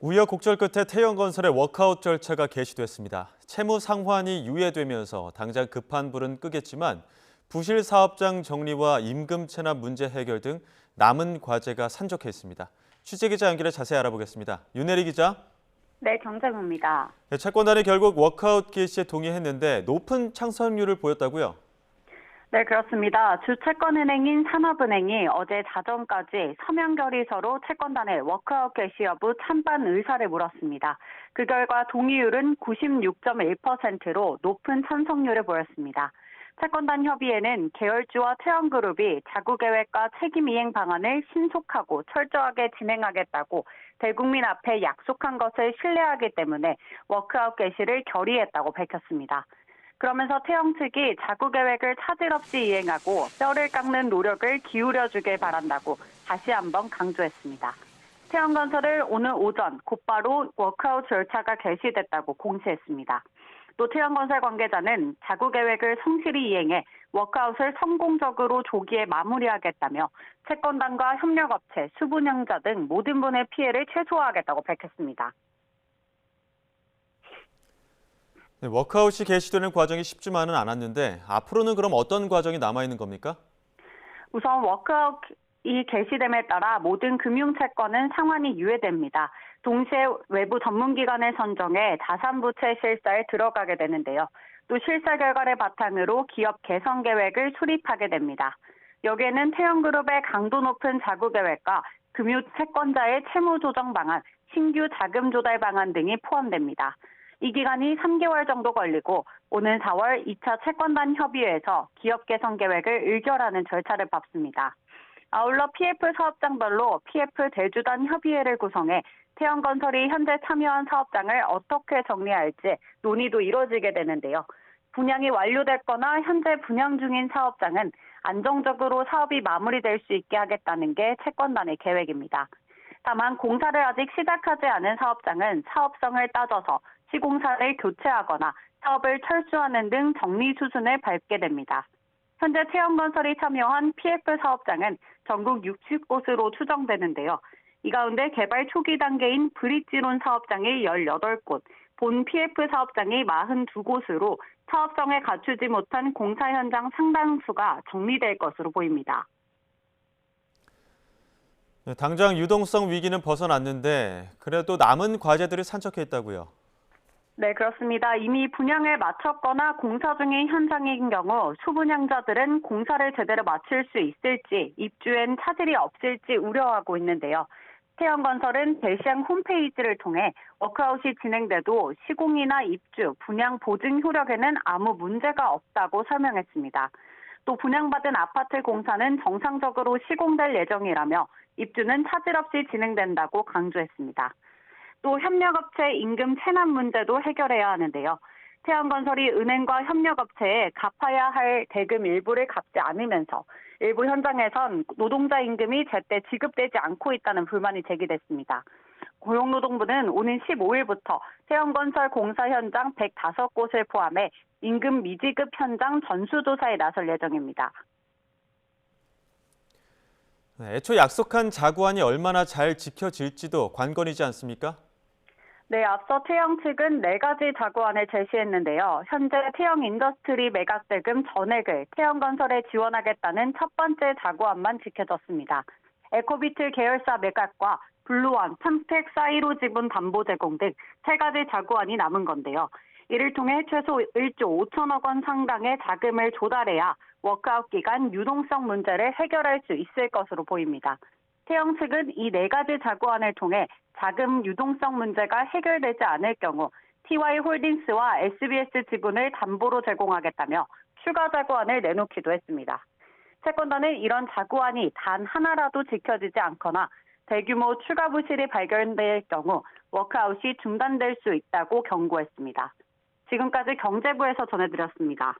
우여곡절 끝에 태영건설의 워크아웃 절차가 개시됐습니다. 채무 상환이 유예되면서 당장 급한 불은 끄겠지만 부실 사업장 정리와 임금 체납 문제 해결 등 남은 과제가 산적해 있습니다. 취재기자 연결해 자세히 알아보겠습니다. 윤혜리 기자. 네, 경제부입니다. 채권단이 결국 워크아웃 개시에 동의했는데 높은 창설률을 보였다고요? 네, 그렇습니다. 주채권은행인 산업은행이 어제 자정까지 서면 결의서로 채권단의 워크아웃 개시 여부 찬반 의사를 물었습니다. 그 결과 동의율은 96.1%로 높은 찬성률을 보였습니다. 채권단 협의회는 계열주와 태영그룹이 자구계획과 책임이행 방안을 신속하고 철저하게 진행하겠다고 대국민 앞에 약속한 것을 신뢰하기 때문에 워크아웃 개시를 결의했다고 밝혔습니다. 그러면서 태영 측이 자구계획을 차질 없이 이행하고 뼈를 깎는 노력을 기울여주길 바란다고 다시 한번 강조했습니다. 태영건설을 오늘 오전 곧바로 워크아웃 절차가 개시됐다고 공시했습니다. 또 태영건설 관계자는 자구계획을 성실히 이행해 워크아웃을 성공적으로 조기에 마무리하겠다며 채권단과 협력업체, 수분양자 등 모든 분의 피해를 최소화하겠다고 밝혔습니다. 네, 워크아웃이 개시되는 과정이 쉽지만은 않았는데 앞으로는 그럼 어떤 과정이 남아있는 겁니까? 우선 워크아웃이 개시됨에 따라 모든 금융채권은 상환이 유예됩니다. 동시에 외부 전문기관을 선정해 자산부채 실사에 들어가게 되는데요. 또 실사 결과를 바탕으로 기업 개선 계획을 수립하게 됩니다. 여기에는 태영그룹의 강도 높은 자구계획과 금융채권자의 채무조정 방안, 신규 자금 조달 방안 등이 포함됩니다. 이 기간이 3개월 정도 걸리고 오는 4월 2차 채권단 협의회에서 기업 개선 계획을 의결하는 절차를 밟습니다. 아울러 PF 사업장별로 PF 대주단 협의회를 구성해 태영건설이 현재 참여한 사업장을 어떻게 정리할지 논의도 이뤄지게 되는데요. 분양이 완료됐거나 현재 분양 중인 사업장은 안정적으로 사업이 마무리될 수 있게 하겠다는 게 채권단의 계획입니다. 다만 공사를 아직 시작하지 않은 사업장은 사업성을 따져서 시공사를 교체하거나 사업을 철수하는 등 정리 수순을 밟게 됩니다. 현재 태영건설이 참여한 PF 사업장은 전국 60곳으로 추정되는데요. 이 가운데 개발 초기 단계인 브릿지론 사업장이 18곳, 본 PF 사업장이 42곳으로 사업성을 갖추지 못한 공사 현장 상당수가 정리될 것으로 보입니다. 네, 당장 유동성 위기는 벗어났는데 그래도 남은 과제들이 산적해 있다고요? 네, 그렇습니다. 이미 분양을 마쳤거나 공사 중인 현장인 경우 수분양자들은 공사를 제대로 마칠 수 있을지, 입주엔 차질이 없을지 우려하고 있는데요. 태영건설은 대시양 홈페이지를 통해 워크아웃이 진행돼도 시공이나 입주, 분양 보증 효력에는 아무 문제가 없다고 설명했습니다. 또 분양받은 아파트 공사는 정상적으로 시공될 예정이라며 입주는 차질 없이 진행된다고 강조했습니다. 또 협력업체 임금 체납 문제도 해결해야 하는데요. 태영건설이 은행과 협력업체에 갚아야 할 대금 일부를 갚지 않으면서 일부 현장에선 노동자 임금이 제때 지급되지 않고 있다는 불만이 제기됐습니다. 고용노동부는 오는 15일부터 태영건설 공사 현장 105곳을 포함해 임금 미지급 현장 전수조사에 나설 예정입니다. 애초 약속한 자구안이 얼마나 잘 지켜질지도 관건이지 않습니까? 네, 앞서 태영 측은 4가지 자구안을 제시했는데요. 현재 태영 인더스트리 매각 대금 전액을 태영건설에 지원하겠다는 첫 번째 자구안만 지켜졌습니다. 에코비틀 계열사 매각과 블루원, 평택 사이로 지분 담보 제공 등 3가지 자구안이 남은 건데요. 이를 통해 최소 1조 5천억 원 상당의 자금을 조달해야 워크아웃 기간 유동성 문제를 해결할 수 있을 것으로 보입니다. 태영 측은 이 4가지 자구안을 통해 자금 유동성 문제가 해결되지 않을 경우 TY홀딩스와 SBS 지분을 담보로 제공하겠다며 추가 자구안을 내놓기도 했습니다. 채권단은 이런 자구안이 단 하나라도 지켜지지 않거나 대규모 추가 부실이 발견될 경우 워크아웃이 중단될 수 있다고 경고했습니다. 지금까지 경제부에서 전해드렸습니다.